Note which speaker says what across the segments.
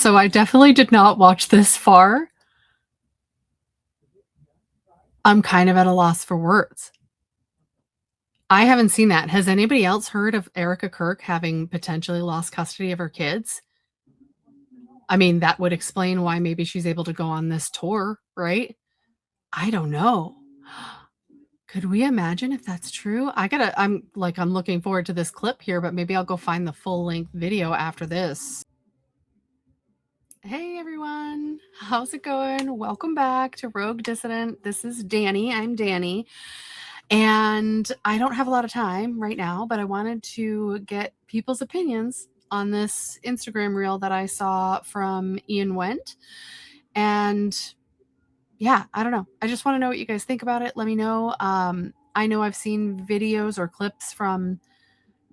Speaker 1: So I definitely did not watch this far. I'm kind of at a loss for words. I haven't seen that. Has anybody else heard of Erika Kirk having potentially lost custody of her kids? I mean, that would explain why maybe she's able to go on this tour, right? I don't know. Could we imagine if that's true? I'm looking forward to this clip here, but maybe I'll go find the full-length video after this. Hey everyone, how's it going? Welcome back to Rogue Dissident. This is Danny. I'm Danny. And I don't have a lot of time right now, but I wanted to get people's opinions on this Instagram reel that I saw from Ian Wendt. And yeah, I don't know. I just want to know what you guys think about it. Let me know. I know I've seen videos or clips from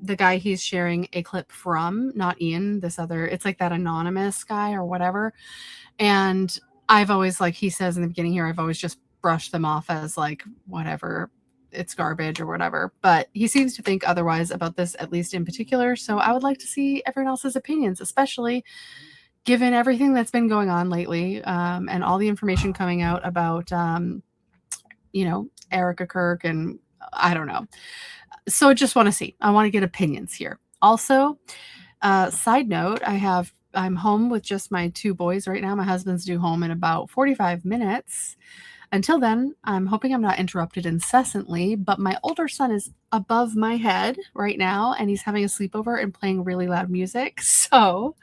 Speaker 1: the guy he's sharing a clip from, not Ian, this other, it's like that anonymous guy or whatever. And I've always, like he says in the beginning here, I've always just brushed them off as like, whatever, it's garbage or whatever. But he seems to think otherwise about this, at least in particular. So I would like to see everyone else's opinions, especially given everything that's been going on lately, and all the information coming out about, Erika Kirk, and I don't know. So I just want to see. I want to get opinions here. Also, side note, I'm home with just my two boys right now. My husband's due home in about 45 minutes. Until then, I'm hoping I'm not interrupted incessantly, but my older son is above my head right now, and he's having a sleepover and playing really loud music. So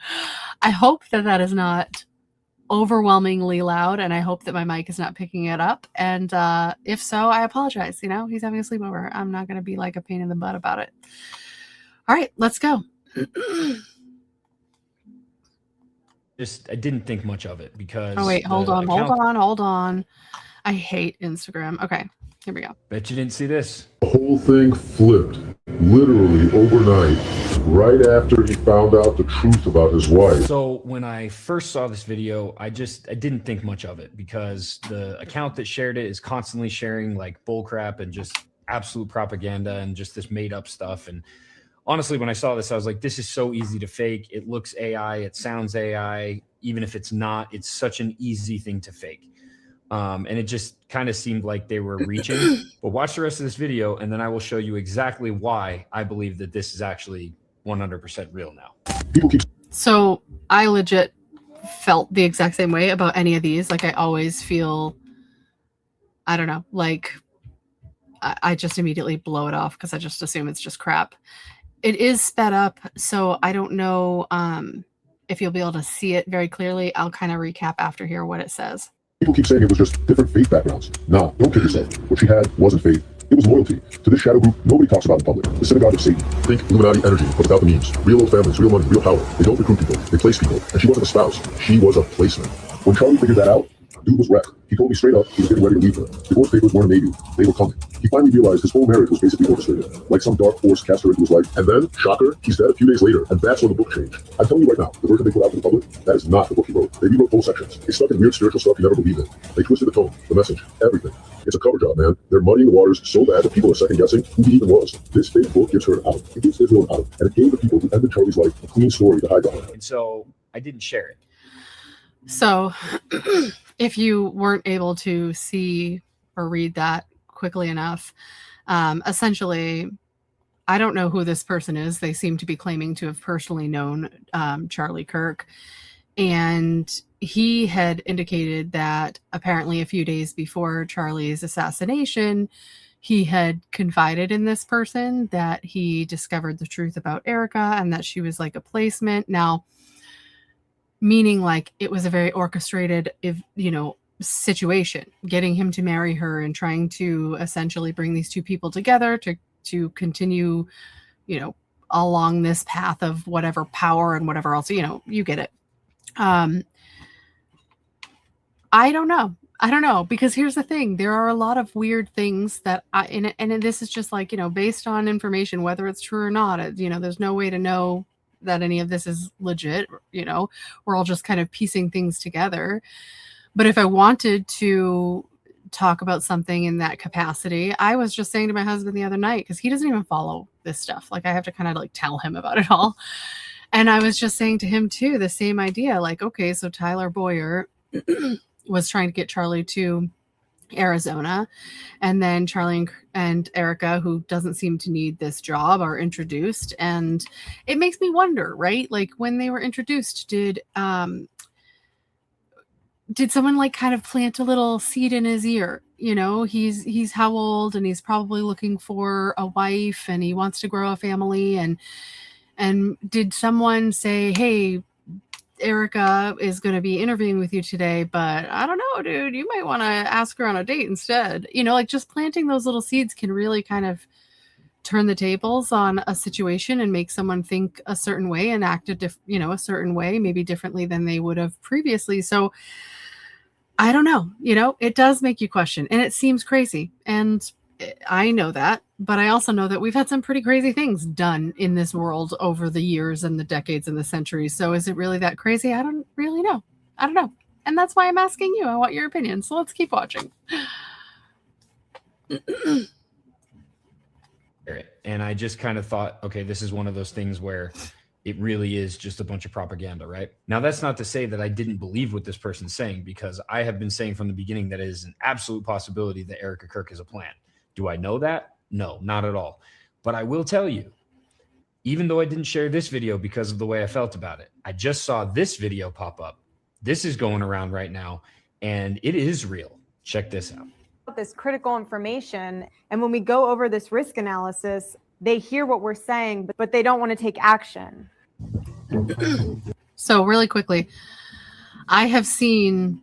Speaker 1: I hope that is not overwhelmingly loud, and I hope that my mic is not picking it up. And if so, I apologize. He's having a sleepover. I'm not going to be like a pain in the butt about it. All right, let's go.
Speaker 2: I didn't think much of it because.
Speaker 1: Oh wait, hold on. I hate Instagram. Okay, here we go.
Speaker 2: Bet you didn't see this.
Speaker 3: The whole thing flipped, literally overnight, right after he found out the truth about his wife.
Speaker 2: So when I first saw this video, I didn't think much of it because the account that shared it is constantly sharing like bullcrap and just absolute propaganda and just this made up stuff. And honestly, when I saw this, I was like, this is so easy to fake. It looks AI, it sounds AI. Even if it's not, it's such an easy thing to fake. And it just kind of seemed like they were reaching. But watch the rest of this video, and then I will show you exactly why I believe that this is actually 100% real now.
Speaker 1: So I legit felt the exact same way about any of these. Like I always feel, I don't know, like I just immediately blow it off because I just assume it's just crap. It is sped up, so I don't know if you'll be able to see it very clearly. I'll kind of recap after here what it says.
Speaker 3: People keep saying it was just different faith backgrounds. Nah, don't kid yourself. What she had wasn't faith. It was loyalty to this shadow group nobody talks about in public. The synagogue of Satan. Think Illuminati energy, but without the means. Real old families, real money, real power. They don't recruit people. They place people. And she wasn't a spouse. She was a placement. When Charlie figured that out, dude was wrecked. He told me straight up he was getting ready to leave her. Divorce papers weren't maybe. They were coming. He finally realized his whole marriage was basically orchestrated. Like some dark force cast her into his life. And then, shocker, he's dead a few days later. And that's when the book changed. I'm telling you right now, the version they put out to the public, that is not the book he wrote. They rewrote whole sections. They stuck in weird spiritual stuff you never believed in. They twisted the tone, the message, everything. It's a cover job, man. They're muddying the waters so bad that people are second guessing who he even was. This fake book gives her out. It gives Israel out. And it gave the people who ended Charlie's life a clean story to hide behind.
Speaker 2: And so I didn't share it.
Speaker 1: So if you weren't able to see or read that quickly enough, essentially, I don't know who this person is. They seem to be claiming to have personally known Charlie Kirk. And he had indicated that apparently a few days before Charlie's assassination, he had confided in this person that he discovered the truth about Erika and that she was like a placement. Now, meaning like it was a very orchestrated, situation, getting him to marry her and trying to essentially bring these two people together to continue, along this path of whatever power and whatever else, you get it. I don't know, because here's the thing. There are a lot of weird things that and this is just like, based on information, whether it's true or not, there's no way to know that any of this is legit. We're all just kind of piecing things together. But if I wanted to talk about something in that capacity, I was just saying to my husband the other night, because he doesn't even follow this stuff. Like I have to kind of like tell him about it all. And I was just saying to him too, the same idea, like, okay, so Tyler Boyer was trying to get Charlie to Arizona, and then Charlie and Erika, who doesn't seem to need this job, are introduced, and it makes me wonder, right? Like, when they were introduced, did someone like kind of plant a little seed in his ear? You know, he's how old, and he's probably looking for a wife, and he wants to grow a family, and did someone say, hey, Erika is going to be interviewing with you today, but I don't know, dude, you might want to ask her on a date instead. You know, like, just planting those little seeds can really kind of turn the tables on a situation and make someone think a certain way and act a certain way, maybe differently than they would have previously. So I don't know, it does make you question, and it seems crazy. And I know that, but I also know that we've had some pretty crazy things done in this world over the years and the decades and the centuries. So is it really that crazy? I don't really know. I don't know. And that's why I'm asking you. I want your opinion. So let's keep watching.
Speaker 2: And I just kind of thought, okay, this is one of those things where it really is just a bunch of propaganda, right? Now, that's not to say that I didn't believe what this person's saying, because I have been saying from the beginning that it is an absolute possibility that Erika Kirk is a plant. Do I know that? No, not at all. But I will tell you, even though I didn't share this video because of the way I felt about it, I just saw this video pop up. This is going around right now, and it is real. Check this out.
Speaker 4: This critical information, and when we go over this risk analysis, they hear what we're saying, but they don't want to take action.
Speaker 1: So really quickly, I have seen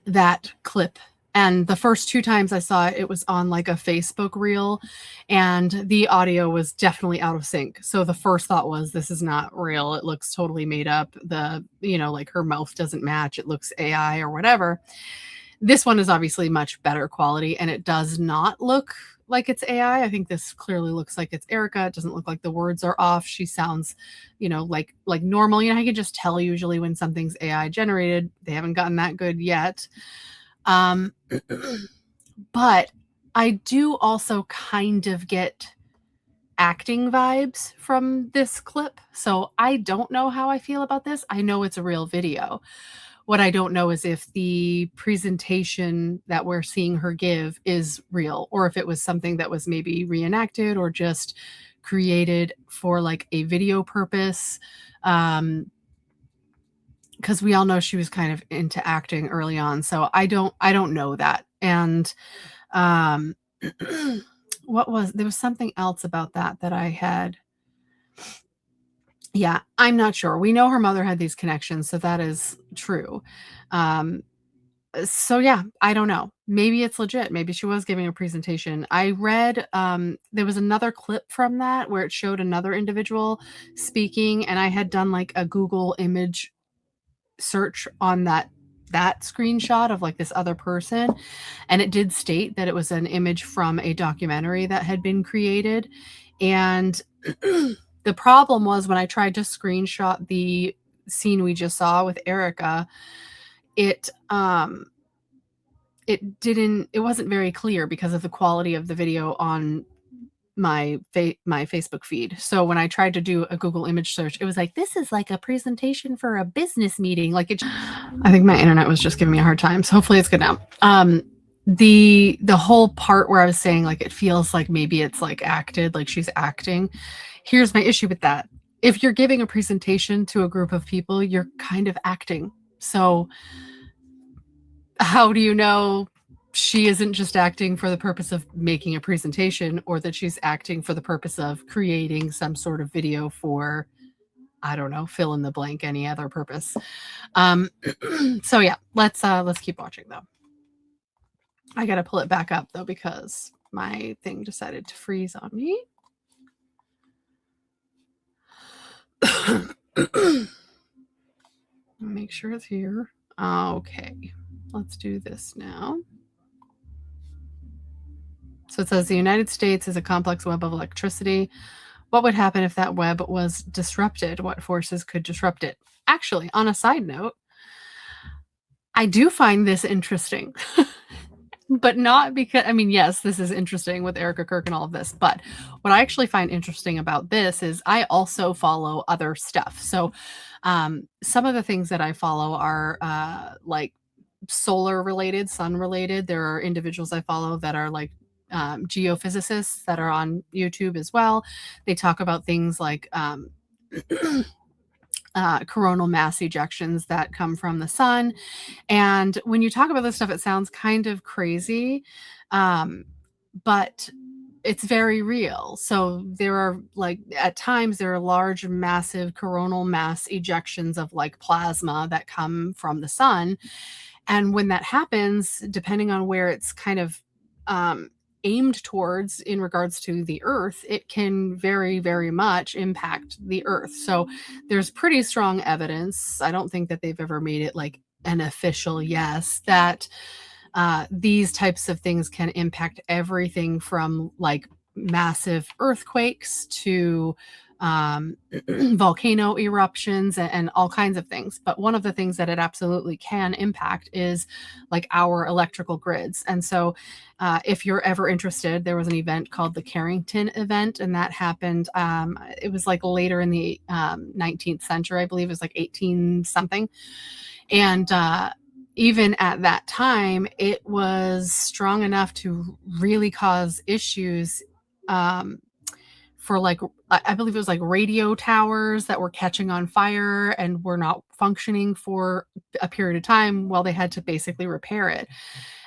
Speaker 1: that clip, and the first 2 times I saw it, it was on like a Facebook reel, and the audio was definitely out of sync. So the first thought was, this is not real. It looks totally made up. Like her mouth doesn't match. It looks AI or whatever. This one is obviously much better quality, and it does not look like it's AI. I think this clearly looks like it's Erika. It doesn't look like the words are off. She sounds, like normal. I can just tell usually when something's AI generated. They haven't gotten that good yet. But I do also kind of get acting vibes from this clip. So I don't know how I feel about this. I know it's a real video. What I don't know is if the presentation that we're seeing her give is real, or if it was something that was maybe reenacted or just created for like a video purpose. Because we all know she was kind of into acting early on. So I don't know that. And there was something else about that I had. Yeah, I'm not sure. We know her mother had these connections, so that is true. So yeah, I don't know. Maybe it's legit. Maybe she was giving a presentation. I read there was another clip from that where it showed another individual speaking, and I had done like a Google image search on that screenshot of like this other person, and it did state that it was an image from a documentary that had been created. And the problem was, when I tried to screenshot the scene we just saw with Erika, it wasn't very clear because of the quality of the video on my Facebook feed. So when I tried to do a Google image search, it was like, this is like a presentation for a business meeting. I think my internet was just giving me a hard time. So hopefully it's good now. The whole part where I was saying like, it feels like maybe it's like acted, like she's acting. Here's my issue with that. If you're giving a presentation to a group of people, you're kind of acting. So how do you know she isn't just acting for the purpose of making a presentation, or that she's acting for the purpose of creating some sort of video for, I don't know, fill in the blank, any other purpose? So yeah, let's keep watching though. I got to pull it back up though, because my thing decided to freeze on me. Make sure it's here. Okay, let's do this now. So it says the United States is a complex web of electricity. What would happen if that web was disrupted? What forces could disrupt it? Actually, on a side note, I do find this interesting. but not because, I mean, yes, this is interesting with Erika Kirk and all of this, but what I actually find interesting about this is I also follow other stuff. So some of the things that I follow are like solar related, sun related. There are individuals I follow that are like geophysicists that are on YouTube as well. They talk about things like coronal mass ejections that come from the sun. And when you talk about this stuff, it sounds kind of crazy, but it's very real. So there are like at times there are large, massive coronal mass ejections of like plasma that come from the sun. And when that happens, depending on where it's kind of aimed towards in regards to the earth, it can very, very much impact the earth. So there's pretty strong evidence. I don't think that they've ever made it like an official yes that these types of things can impact everything from like massive earthquakes to volcano eruptions and all kinds of things. But one of the things that it absolutely can impact is like our electrical grids. And so if you're ever interested, there was an event called the Carrington event, and that happened, it was like later in the 19th century, I believe it was like 18 something. And even at that time, it was strong enough to really cause issues for like, I believe it was like radio towers that were catching on fire and were not functioning for a period of time while they had to basically repair it.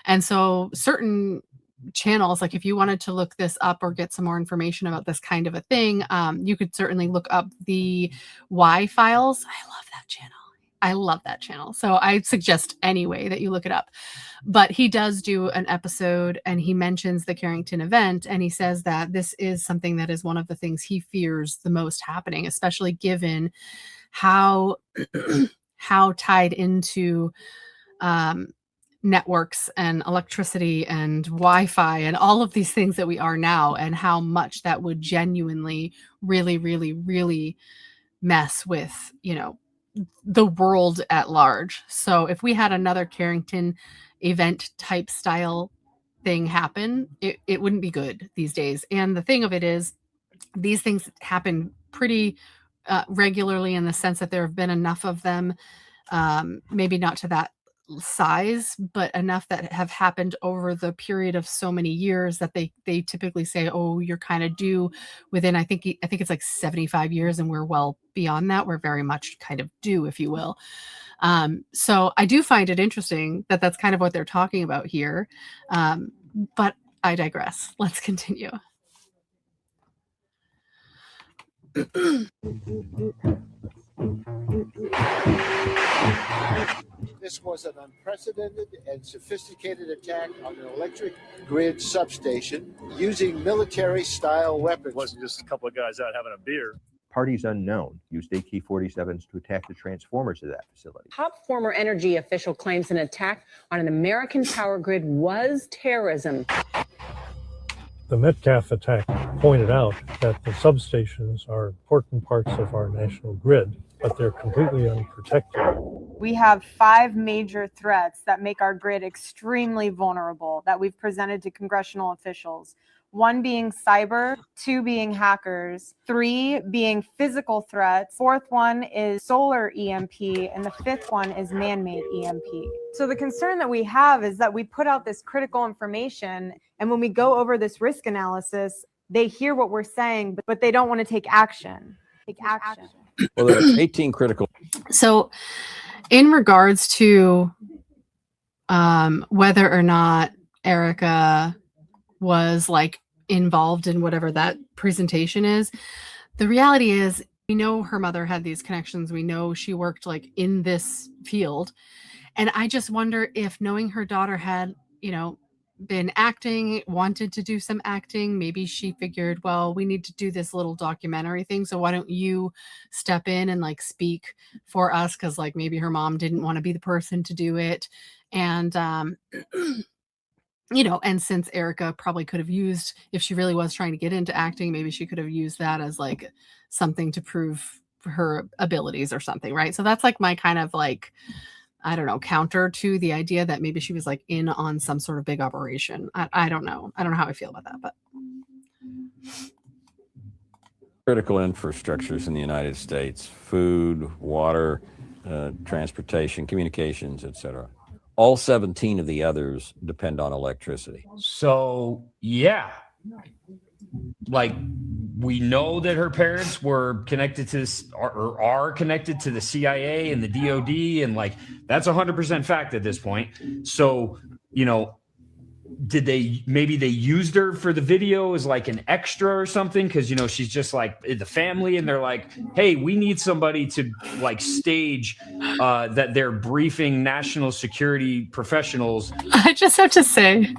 Speaker 1: And so certain channels, like if you wanted to look this up or get some more information about this kind of a thing, you could certainly look up the Y Files. I love that channel. I love that channel. So I suggest anyway that you look it up. But he does do an episode and he mentions the Carrington event, and he says that this is something that is one of the things he fears the most happening, especially given how how tied into networks and electricity and Wi-Fi and all of these things that we are now, and how much that would genuinely really, really, really mess with, you know, the world at large. So if we had another Carrington event type style thing happen, it wouldn't be good these days. And the thing of it is, these things happen pretty regularly in the sense that there have been enough of them, maybe not to that size, but enough that have happened over the period of so many years that they typically say, oh, you're kind of due within, I think it's like 75 years, and we're well beyond that. We're very much kind of due, if you will. So I do find it interesting that that's kind of what they're talking about here. But I digress. Let's continue.
Speaker 5: This was an unprecedented and sophisticated attack on an electric grid substation using military-style weapons.
Speaker 6: It wasn't just a couple of guys out having a beer.
Speaker 7: Parties unknown used AK-47s to attack the transformers of that facility.
Speaker 8: Top former energy official claims an attack on an American power grid was terrorism.
Speaker 9: The Metcalf attack pointed out that the substations are important parts of our national grid, but they're completely unprotected.
Speaker 4: We have 5 major threats that make our grid extremely vulnerable that we've presented to congressional officials. 1 being cyber, 2 being hackers, 3 being physical threats, 4th one is solar EMP, and the 5th one is man-made EMP. So the concern that we have is that we put out this critical information, and when we go over this risk analysis, they hear what we're saying, but they don't want to take action.
Speaker 10: Well, there are 18 critical.
Speaker 1: So in regards to whether or not Erika was like involved in whatever that presentation is, the reality is we know her mother had these connections. We know she worked like in this field. And I just wonder if, knowing her daughter had, you know, been acting, wanted to do some acting, maybe she figured, well, we need to do this little documentary thing, so why don't you step in and like speak for us, because like maybe her mom didn't want to be the person to do it. And you know, and since Erika probably could have used, if she really was trying to get into acting, maybe she could have used that as like something to prove her abilities or something, right? So that's like my kind of like I don't know, counter to the idea that maybe she was like in on some sort of big operation. I don't know. I don't know how I feel about that, but
Speaker 10: critical infrastructures in the United States: food, water, transportation, communications, etc. All 17 of the others depend on electricity.
Speaker 2: So, yeah, like we know that her parents were connected to this, or are connected to the CIA and the DOD, and like that's 100% fact at this point. So, you know, did maybe they used her for the video as like an extra or something, because you know she's just like the family, and they're like, hey, we need somebody to like stage that they're briefing national security professionals.
Speaker 1: I just have to say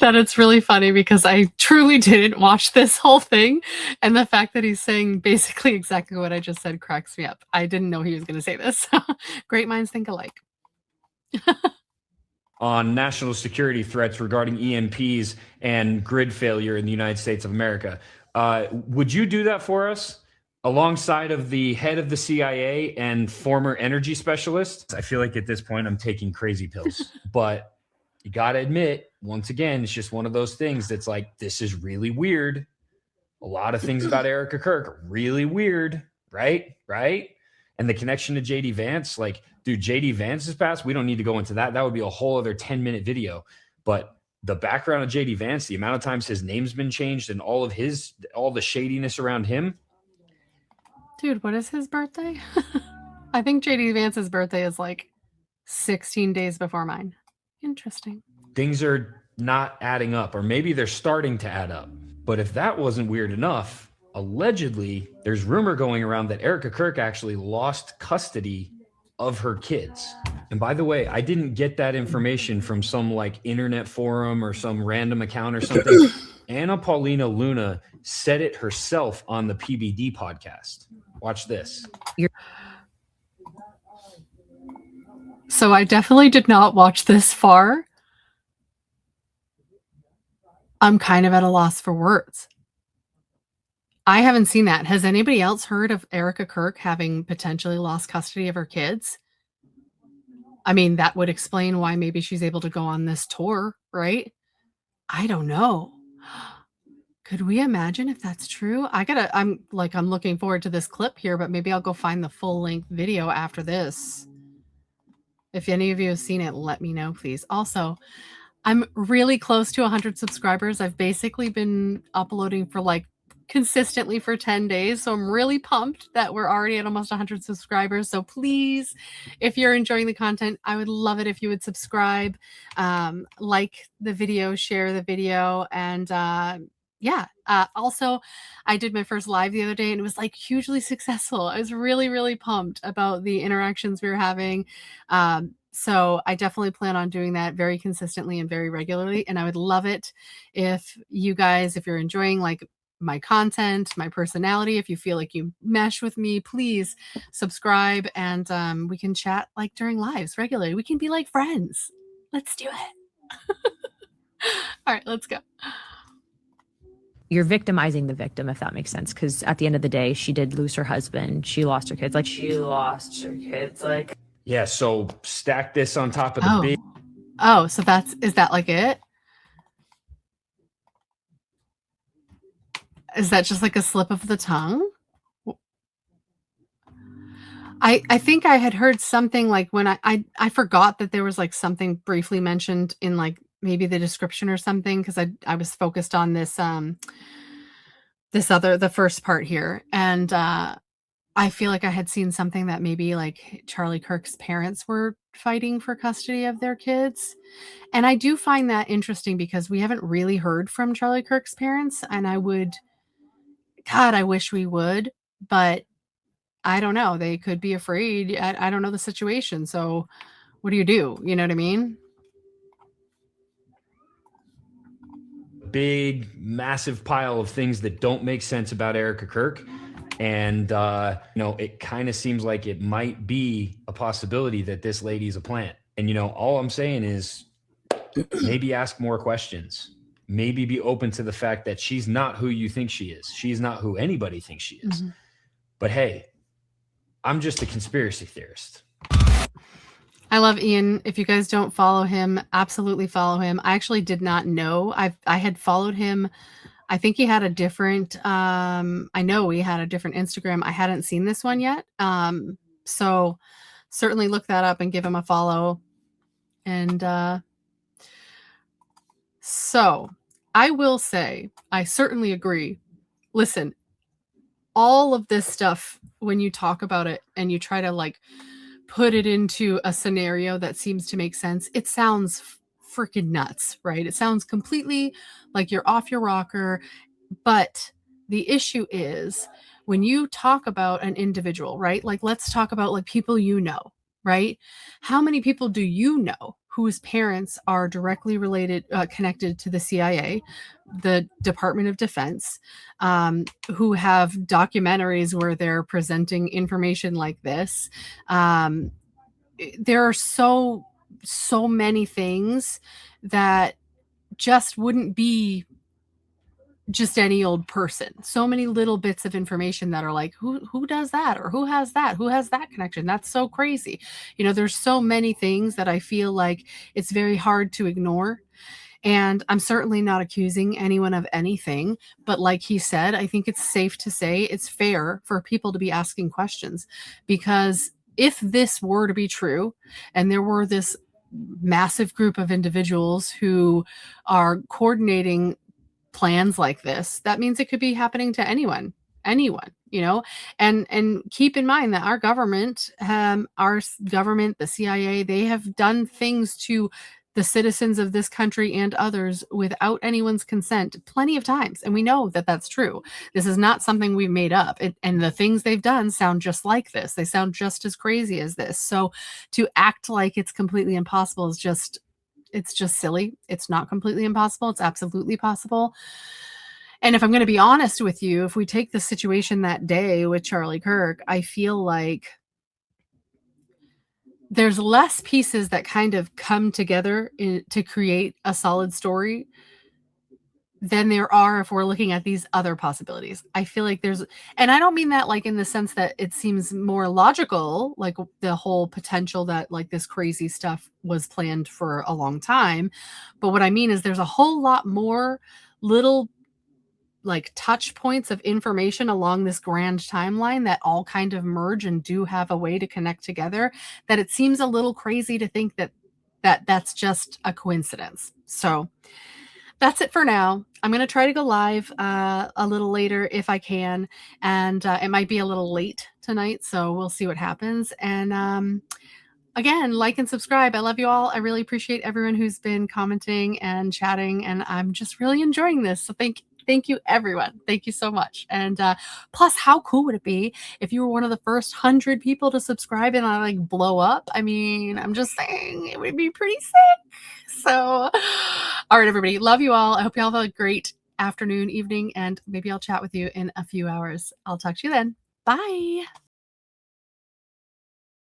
Speaker 1: that it's really funny because I truly didn't watch this whole thing, and the fact that he's saying basically exactly what I just said cracks me up. I didn't know he was going to say this. Great minds think alike.
Speaker 2: On national security threats regarding EMPs and grid failure in the United States of America. Would you do that for us alongside of the head of the CIA and former energy specialist? I feel like at this point I'm taking crazy pills, but you got to admit, once again, it's just one of those things that's like, this is really weird. A lot of things about Erika Kirk are really weird, right? Right? And the connection to JD Vance, like, dude, JD Vance's past, we don't need to go into that. That would be a whole other 10-minute video. But the background of JD Vance, the amount of times his name's been changed and all the shadiness around him.
Speaker 1: Dude, what is his birthday? I think JD Vance's birthday is like 16 days before mine. Interesting.
Speaker 2: Things are not adding up, or maybe they're starting to add up. But if that wasn't weird enough, allegedly, there's rumor going around that Erika Kirk actually lost custody of her kids. And by the way, I didn't get that information from some like internet forum or some random account or something. Paulina Luna said it herself on the PBD podcast. Watch this.
Speaker 1: So I definitely did not watch this far. I'm kind of at a loss for words. I haven't seen that. Has anybody else heard of Erika Kirk having potentially lost custody of her kids? I mean, that would explain why maybe she's able to go on this tour, right? I don't know. Could we imagine if that's true? I'm looking forward to this clip here, but maybe I'll go find the full-length video after this. If any of you have seen it, let me know, please. Also, I'm really close to 100 subscribers. I've basically been uploading for like consistently for 10 days. So I'm really pumped that we're already at almost 100 subscribers. So please, if you're enjoying the content, I would love it if you would subscribe, like the video, share the video, and also, I did my first live the other day and it was like hugely successful. I was really, really pumped about the interactions we were having. So I definitely plan on doing that very consistently and very regularly. And I would love it if you guys, if you're enjoying like my content, my personality, if you feel like you mesh with me, please subscribe, and we can chat like during lives regularly. We can be like friends. Let's do it. All right, let's go.
Speaker 11: You're victimizing the victim, if that makes sense. Because at the end of the day, she did lose her husband. She lost her kids. Like, she lost her kids. Like,
Speaker 2: yeah. So stack this on top of the big.
Speaker 1: Oh, so is that like it? Is that just like a slip of the tongue? I think I had heard something like when I forgot that there was like something briefly mentioned in like maybe the description or something, because I was focused on this the first part here, and I feel like I had seen something that maybe like Charlie Kirk's parents were fighting for custody of their kids. And I do find that interesting because we haven't really heard from Charlie Kirk's parents, and I wish we would, but I don't know. They could be afraid. I don't know the situation. So what do? You know what I mean?
Speaker 2: Big, massive pile of things that don't make sense about Erika Kirk. And, it kind of seems like it might be a possibility that this lady's a plant. And, all I'm saying is maybe ask more questions. Maybe be open to the fact that she's not who you think she is. She's not who anybody thinks she is. But hey, I'm just a conspiracy theorist.
Speaker 1: I love Ian. If you guys don't follow him, absolutely follow him. I actually did not know. I had followed him. I think he had a different I know he had a different Instagram. I hadn't seen this one yet. So certainly look that up and give him a follow. And so I will say, I certainly agree. Listen, all of this stuff, when you talk about it and you try to like put it into a scenario that seems to make sense, it sounds freaking nuts, right? It sounds completely like you're off your rocker. But the issue is when you talk about an individual, right? Like, let's talk about like people you know, right? How many people do you know whose parents are directly related, connected to the CIA, the Department of Defense, who have documentaries where they're presenting information like this? There are so many things that just wouldn't be just any old person. So many little bits of information that are like, who does that, or who has that connection? That's so crazy. You know, there's so many things that I feel like it's very hard to ignore. And I'm certainly not accusing anyone of anything, but like he said, I think it's safe to say it's fair for people to be asking questions, because if this were to be true and there were this massive group of individuals who are coordinating plans like this, that means it could be happening to anyone, you know. And keep in mind that our government, the CIA, they have done things to the citizens of this country and others without anyone's consent plenty of times, and we know that that's true. This is not something we've made up. And the things they've done sound just like this. They sound just as crazy as this. So to act like it's completely impossible is just, it's just silly. It's not completely impossible. It's absolutely possible. And if I'm going to be honest with you, if we take the situation that day with Charlie Kirk, I feel like there's less pieces that kind of come together to create a solid story than there are if we're looking at these other possibilities. I feel like there's, and I don't mean that like in the sense that it seems more logical, like the whole potential that like this crazy stuff was planned for a long time. But what I mean is there's a whole lot more little like touch points of information along this grand timeline that all kind of merge and do have a way to connect together, that it seems a little crazy to think that's just a coincidence. So that's it for now. I'm going to try to go live a little later if I can. And it might be a little late tonight, so we'll see what happens. And again, like and subscribe. I love you all. I really appreciate everyone who's been commenting and chatting, and I'm just really enjoying this. So thank you, everyone. Thank you so much. And plus, how cool would it be if you were one of the first 100 people to subscribe and I like blow up? I mean, I'm just saying it would be pretty sick. So, all right, everybody. Love you all. I hope you all have a great afternoon, evening, and maybe I'll chat with you in a few hours. I'll talk to you then. Bye.